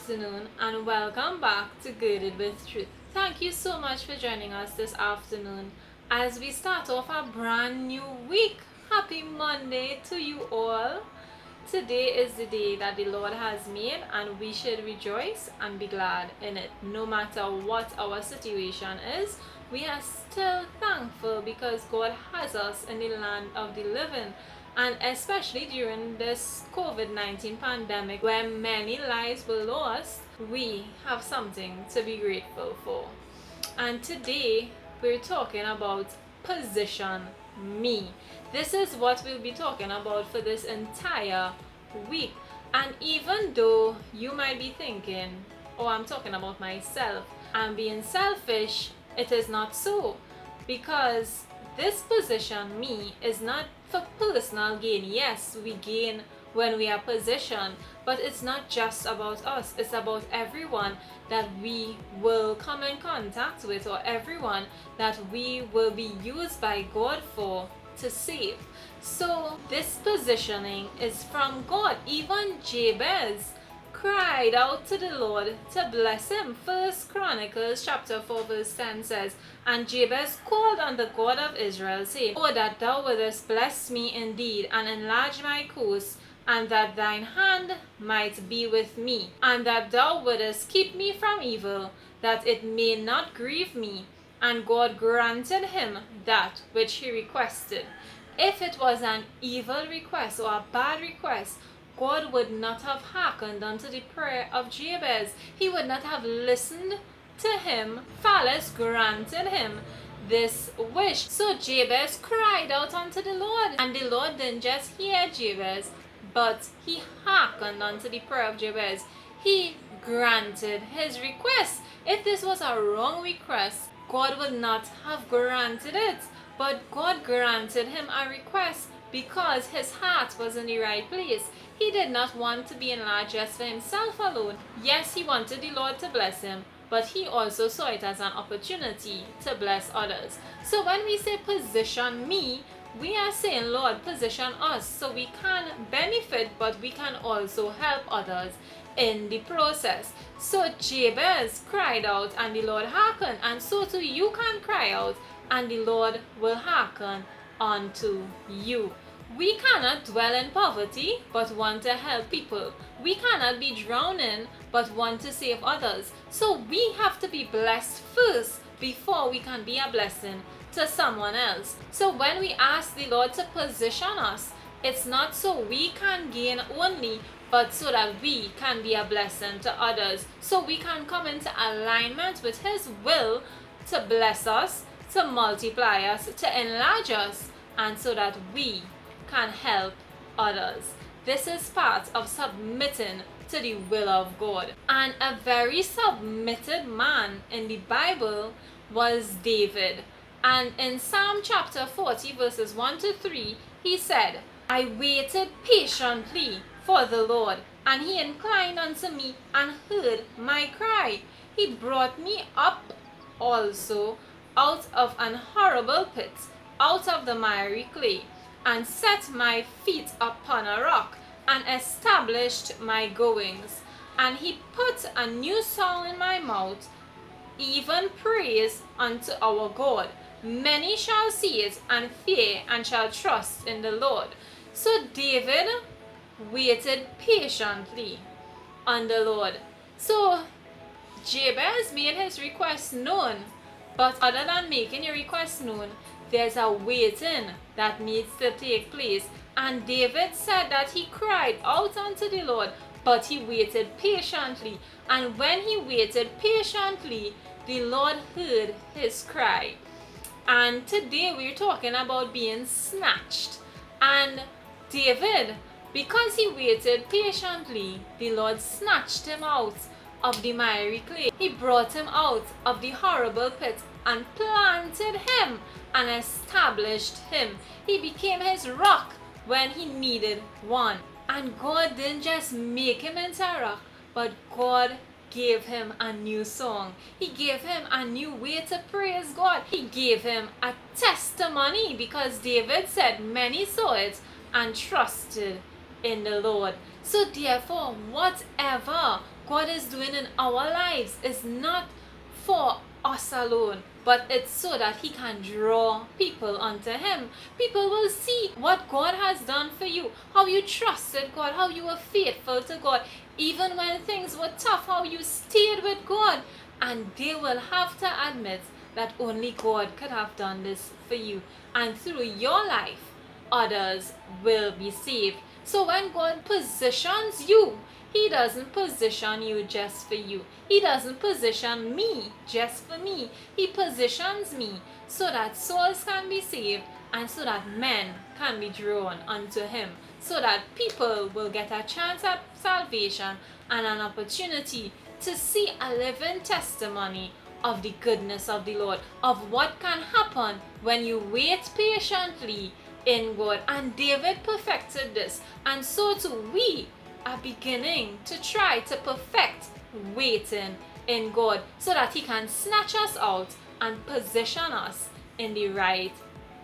afternoon and welcome back to Girded with Truth. Thank you so much for joining us this afternoon as we start off a brand new week. Happy Monday to you all. Today is the day that the Lord has made and we should rejoice and be glad in it. No matter what our situation is, we are still thankful because God has us in the land of the living. And especially during this COVID-19 pandemic where many lives were lost, we have something to be grateful for. And today we're talking about position me. This is what we'll be talking about for this entire week. And even though you might be thinking, oh, I'm talking about myself, I'm being selfish, it is not so. Because this position me is not for personal gain. Yes, we gain when we are positioned, but it's not just about us, it's about everyone that we will come in contact with, or everyone that we will be used by God for to save. So this positioning is from God. Even Jabez cried out to the Lord to bless him. First Chronicles chapter 4 verse 10 says, "And Jabez called on the God of Israel, saying, Oh, that thou wouldest bless me indeed, and enlarge my coast, and that thine hand might be with me, and that thou wouldest keep me from evil, that it may not grieve me." And God granted him that which he requested. If it was an evil request or a bad request, God would not have hearkened unto the prayer of Jabez. He would not have listened to him. Phallus granted him this wish. So Jabez cried out unto the Lord, and the Lord didn't just hear Jabez, but he hearkened unto the prayer of Jabez. He granted his request. If this was a wrong request, God would not have granted it, but God granted him a request because his heart was in the right place. He did not want to be enlarged just for himself alone. Yes, he wanted the Lord to bless him, but he also saw it as an opportunity to bless others. So when we say position me, we are saying, Lord, position us so we can benefit, but we can also help others in the process. So Jabez cried out and the Lord hearkened, and so too you can cry out and the Lord will hearken unto you. We cannot dwell in poverty but want to help people. We cannot be drowning but want to save others. So we have to be blessed first before we can be a blessing to someone else. So when we ask the Lord to position us, it's not so we can gain only, but so that we can be a blessing to others. So we can come into alignment with His will to bless us, to multiply us, to enlarge us, and so that we can help others. This is part of submitting to the will of God. And a very submitted man in the Bible was David. And in Psalm chapter 40 verses 1 to 3, he said, "I waited patiently for the Lord, and he inclined unto me and heard my cry. He brought me up also out of an horrible pit, out of the miry clay, and set my feet upon a rock, and established my goings. And he put a new song in my mouth, even praise unto our God. Many shall see it, and fear, and shall trust in the Lord." So David waited patiently on the Lord. So Jabez made his request known, but other than making your request known, there's a waiting that needs to take place. And David said that he cried out unto the Lord, but he waited patiently. And when he waited patiently, the Lord heard his cry. And today we're talking about being snatched. And David, because he waited patiently, the Lord snatched him out of the miry clay. He brought him out of the horrible pit and planted him and established him. He became his rock when he needed one. And God didn't just make him into a rock, but God gave him a new song. He gave him a new way to praise God. He gave him a testimony, because David said many saw it and trusted in the Lord. So therefore, whatever God is doing in our lives is not for us alone, but it's so that he can draw people unto him. People will see what God has done for you, how you trusted God, how you were faithful to God, even when things were tough, how you stayed with God. And they will have to admit that only God could have done this for you. And through your life, others will be saved. So when God positions you, he doesn't position you just for you. He doesn't position me just for me. He positions me so that souls can be saved and so that men can be drawn unto him. So that people will get a chance at salvation and an opportunity to see a living testimony of the goodness of the Lord, of what can happen when you wait patiently in God. And David perfected this, and so too we are beginning to try to perfect waiting in God so that he can snatch us out and position us in the right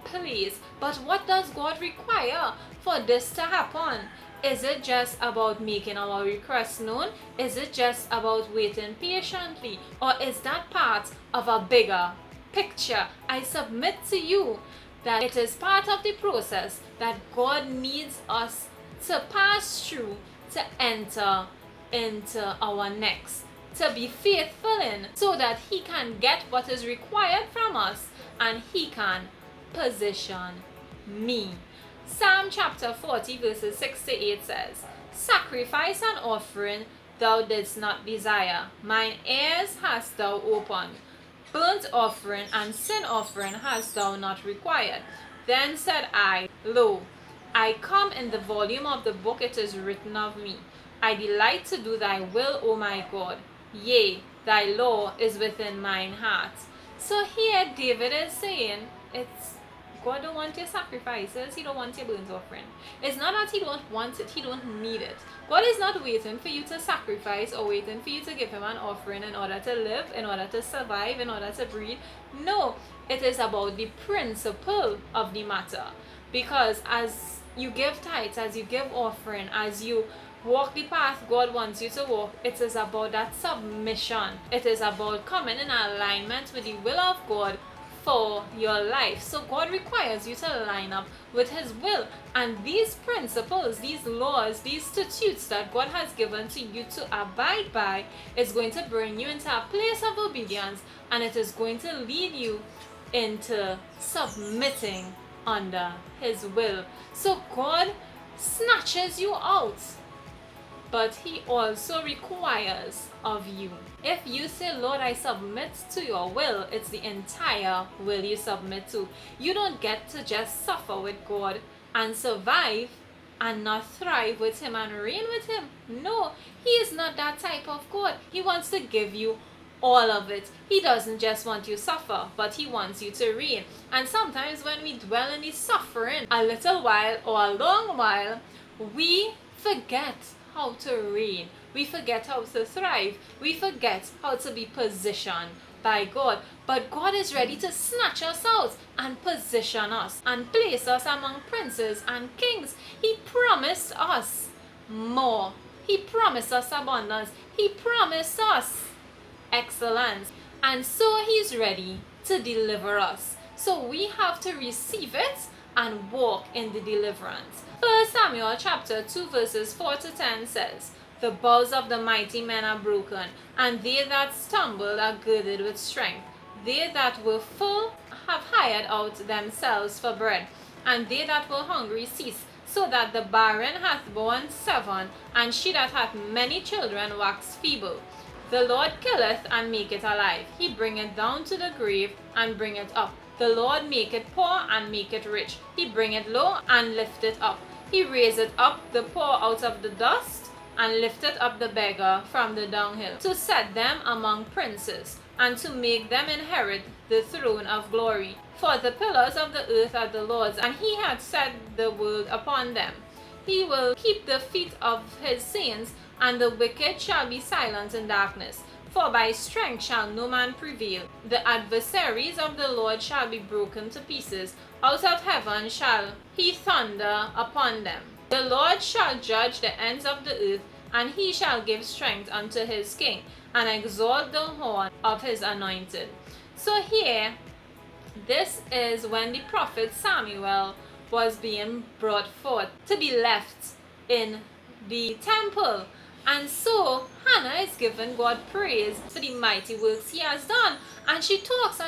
place. But what does God require for this to happen? Is it just about making our requests known? Is it just about waiting patiently? Or is that part of a bigger picture? I submit to you that it is part of the process that God needs us to pass through to enter into our next, to be faithful in, so that he can get what is required from us and he can position me. Psalm chapter 40 verses 6 to 8 says, "Sacrifice and offering thou didst not desire, mine ears hast thou opened. Burnt offering and sin offering hast thou not required. Then said I, Lo, I come, in the volume of the book it is written of me. I delight to do thy will, O my God. Yea, thy law is within mine heart." So here David is saying, it's God don't want your sacrifices, he don't want your burnt offering. It's not that he don't want it, he don't need it. God is not waiting for you to sacrifice or waiting for you to give him an offering in order to live, in order to survive, in order to breathe. No, it is about the principle of the matter. Because as you give tithes, as you give offering, as you walk the path God wants you to walk, it is about that submission. It is about coming in alignment with the will of God for your life. So God requires you to line up with his will, and these principles, these laws, these statutes that God has given to you to abide by is going to bring you into a place of obedience, and it is going to lead you into submitting under his will. So God snatches you out, but he also requires of you. If you say, Lord, I submit to your will, it's the entire will you submit to. You don't get to just suffer with God and survive and not thrive with him and reign with him. No, he is not that type of God. He wants to give you all of it. He doesn't just want you to suffer, but he wants you to reign. And sometimes when we dwell in the suffering a little while or a long while, we forget how to reign. We forget how to thrive. We forget how to be positioned by God. But God is ready to snatch us out and position us and place us among princes and kings. He promised us more. He promised us abundance. He promised us excellence. And so he's ready to deliver us. So we have to receive it and walk in the deliverance. 1 Samuel chapter 2 verses 4 to 10 says, "The bows of the mighty men are broken, and they that stumbled are girded with strength. They that were full have hired out themselves for bread, and they that were hungry cease, so that the barren hath borne 7, and she that hath many children waxed feeble. The Lord killeth and maketh alive. He bringeth down to the grave and bringeth up. The Lord maketh poor and maketh rich. He bringeth low and lifteth up. He raiseth up the poor out of the dust, and lifteth up the beggar from the dunghill, to set them among princes, and to make them inherit the throne of glory. For the pillars of the earth are the Lord's, and he hath set the world upon them. He will keep the feet of his saints, and the wicked shall be silent in darkness. For by strength shall no man prevail. The adversaries of the Lord shall be broken to pieces. Out of heaven shall he thunder upon them. The Lord shall judge the ends of the earth, and he shall give strength unto his king, and exalt the horn of his anointed. So here, this is when the prophet Samuel was being brought forth to be left in the temple. And so Hannah is giving God praise for the mighty works he has done. And she talks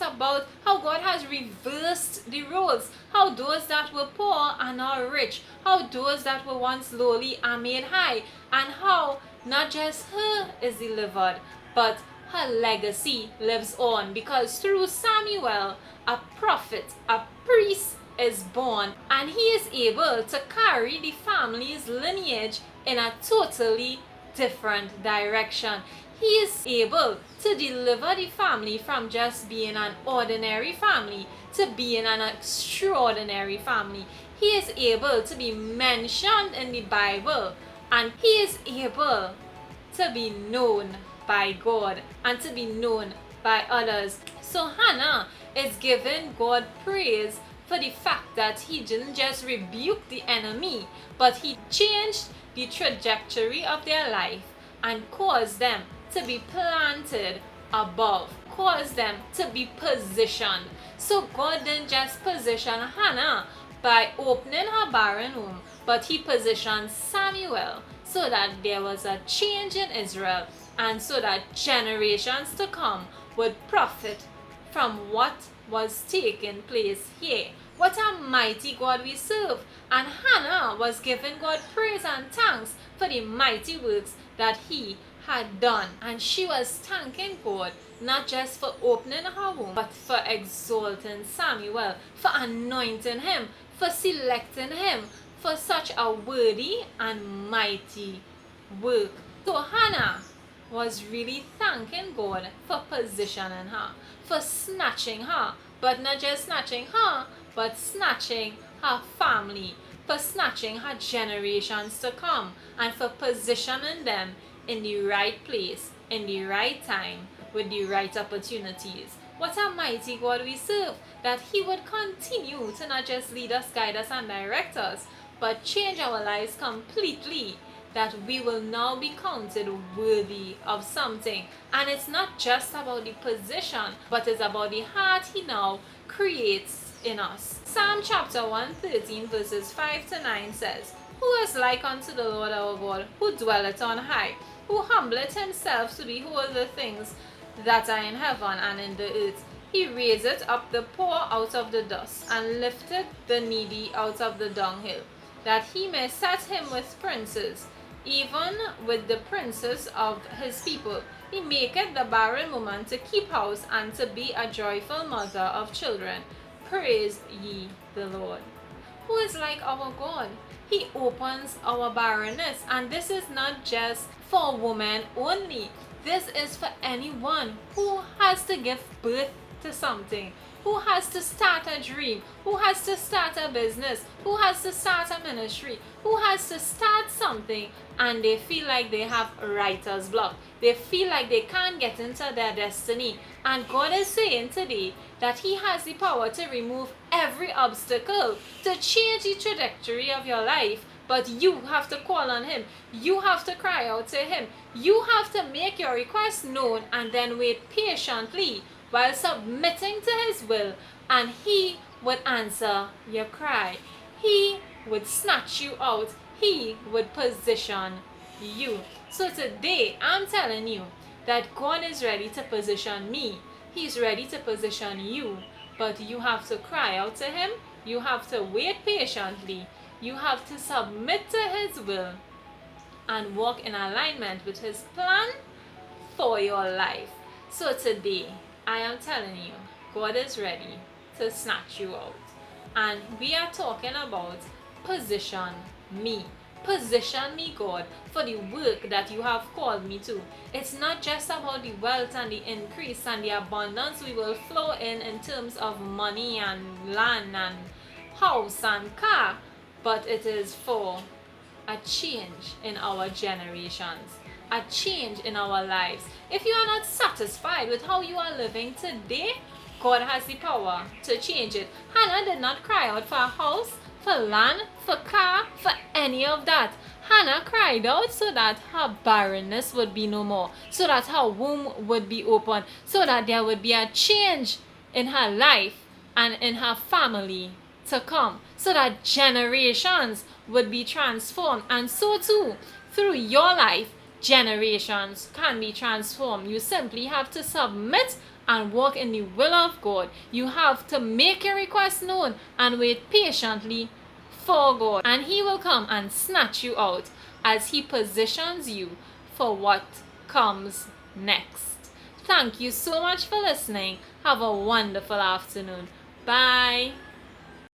about how God has reversed the roles, how those that were poor are now rich, how those that were once lowly are made high, and how not just her is delivered, but her legacy lives on, because through Samuel, a prophet, a priest is born, and he is able to carry the family's lineage in a totally different direction. He is able to deliver the family from just being an ordinary family to being an extraordinary family. He is able to be mentioned in the Bible, and he is able to be known by God and to be known by others. So Hannah is giving God praise for the fact that he didn't just rebuke the enemy, but he changed the trajectory of their life and caused them to be planted above, caused them to be positioned. So God didn't just position Hannah by opening her barren womb, but he positioned Samuel so that there was a change in Israel, and so that generations to come would profit from what was taking place here. What a mighty God we serve. And Hannah was giving God praise and thanks for the mighty works that he had done. And she was thanking God not just for opening her womb, but for exalting Samuel, for anointing him, for selecting him for such a worthy and mighty work. So Hannah was really thanking God for positioning her, for snatching her, but not just snatching her, but snatching her family, for snatching her generations to come, and for positioning them in the right place, in the right time, with the right opportunities. What a mighty God we serve, that he would continue to not just lead us, guide us, and direct us, but change our lives completely, that we will now be counted worthy of something. And it's not just about the position, but it's about the heart he now creates in us. Psalm chapter 113 verses 5 to 9 says, "Who is like unto the Lord our God, who dwelleth on high, who humbleth himself to behold the things that are in heaven and in the earth. He raiseth up the poor out of the dust, and lifteth the needy out of the dunghill, that he may set him with princes, even with the princes of his people. He maketh the barren woman to keep house, and to be a joyful mother of children. Praise ye the Lord." Who is like our God? He opens our barrenness, and this is not just for women only. This is for anyone who has to give birth to something, who has to start a dream, who has to start a business, who has to start a ministry, who has to start something, and they feel like they have writer's block. They feel like they can't get into their destiny. And God is saying today that he has the power to remove every obstacle, to change the trajectory of your life. But you have to call on him. You have to cry out to him. You have to make your request known, and then wait patiently while submitting to his will, and he would answer your cry. He would snatch you out. He would position you. So today, I'm telling you that God is ready to position me. He's ready to position you. But you have to cry out to him. You have to wait patiently. You have to submit to his will and walk in alignment with his plan for your life. So today, I am telling you, God is ready to snatch you out. And we are talking about position me. Position me, God, for the work that you have called me to. It's not just about the wealth and the increase and the abundance we will flow in terms of money and land and house and car, but it is for a change in our generations, a change in our lives. If you are not satisfied with how you are living today, God has the power to change it. Hannah did not cry out for a house, for land, for car, for any of that. Hannah cried out so that her barrenness would be no more, so that her womb would be open, so that there would be a change in her life and in her family to come, so that generations would be transformed. And so too, through your life, generations can be transformed. You simply have to submit and walk in the will of God. You have to make your request known and wait patiently for God, and He will come and snatch you out as He positions you for what comes next. Thank you so much for listening. Have a wonderful afternoon. Bye.